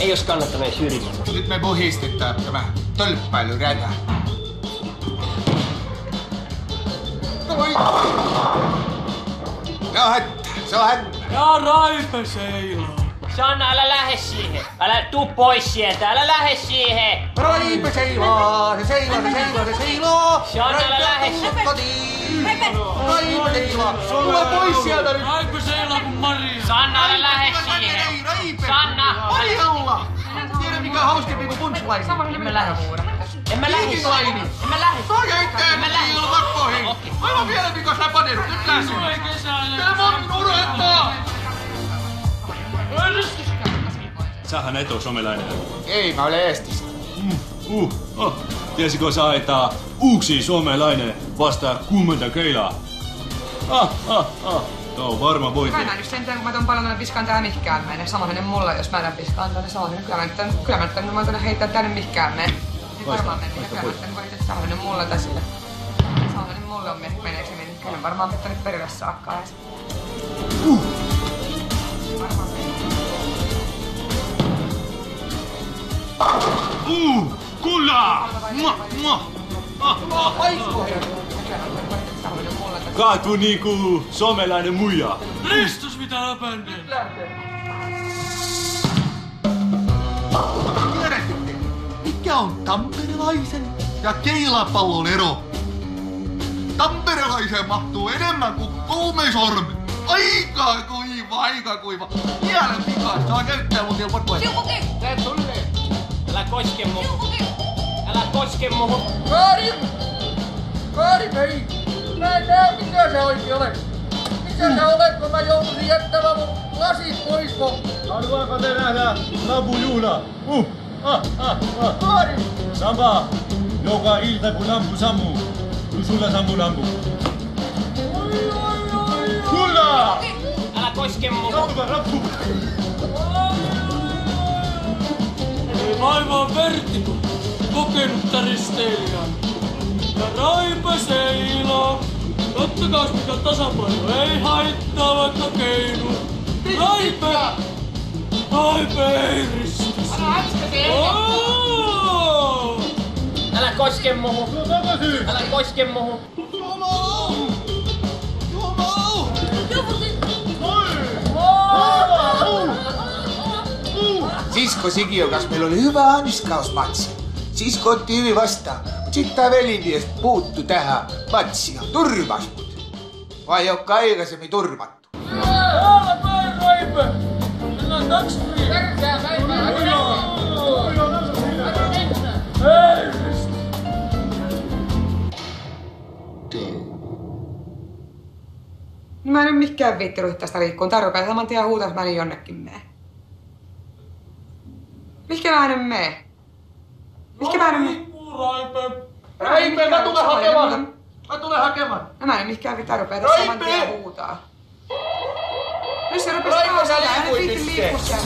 Ei os kannattanut edes yrittää. Nyt me puhistetaan tämä tölppäilyrätä. Noi! Se on hättä. Ja Raipe seilaa. Sanna, älä lähde siihen. Älä tuu pois sieltä, älä lähde siihen. Raipe seilaa, se seilaa. Sanna, älä lähde siihen. Kotiin. Raipe seilaa. Tule pois sieltä nyt. Raipe seilaa kuin Maria. Sanna, älä lähde siihen. Raipe. Sanna. Marjalla. Tiedä mikä on hauskempi kuin punchline. En mä lähde. En mä lähde. Viikinlaini. En mä lähde. Toi heittää lakkoihin. Aivan vielä mikä sä panet. Nyt lähde. Tää mun unohtaa. Sähän et oo somelainen. Ei, mä olen Eestissä. Tiesikö sä, että uuksi somelainen vastaa kuumenta keilaa? Tää on varma voite. Mä en nähnyt sen, kun mä ton paljon piskaan täällä mihkään mene. Samainen mulle, jos mä en piskaan tänne samainen. Kyllä mä tänne heittää tänne mihkään mene. Ei varmaan mene. Kyllä mä tänne heittää samainen mulle tai sille. Samainen mulle on meneekö se meni. Kyllä varmaan pitänyt perille saakka. Kyllä! Kaatu niinku somelainen muija. Ristus mitä läpäinen. Tiedättekö, mikä on tamperelaisen ja keilapallon ero? Tamperelaiseen mahtuu enemmän kuin 3 sormea. Aika kuiva. Vielä pikaa, saa käyttää mut ilman pois. Tee tulle. Älä koske muhun. Älä koske muhun. Kaari vei. Mä en näe mikä sä oikein olet. Mikä sä olet, kun mä joutuisin jättämään mun lasit pois mun. Haluaako te nähdä lampujuhla? Kaari! Sama, joka ilta kun lampu sammuu. Kun sulla sammuu lampu. Kyllä! Älä koske muhun. Rappu! Ei vaivaa Vertiko, kokenutta risteilijää. Ja Raipe seilaa. Ottakaas mikä tasapaino ei haittaa vaikka keinu. Raipe ei ristas. Älä koske muhun. Älä koske muhun. Sisko Sikiön kanssa meillä oli hyvä anskausmatsi. Sisko otti hyvin vastaan, mutta sitten tää velimies puuttu tähän matsiin ja turvas mut. Vai onko aikaisemmin turvattu? Täällä päin Raipe! Mennään taksuriin! Tärkeää päivää! Hei! No mä en oo mikään viittinyt tästä liikkuun. Tää rupeaa saman tien huutaa, että mä en jonnekin mene. Mihinkä mä en mene? Mihinkä mä en mene? Raipe! Mä tulen hakemaan! No mä en mihinkään vitään rupea tässä saman tien huutaa. Nyt se rupes taas, älä viitti liikkua siellä.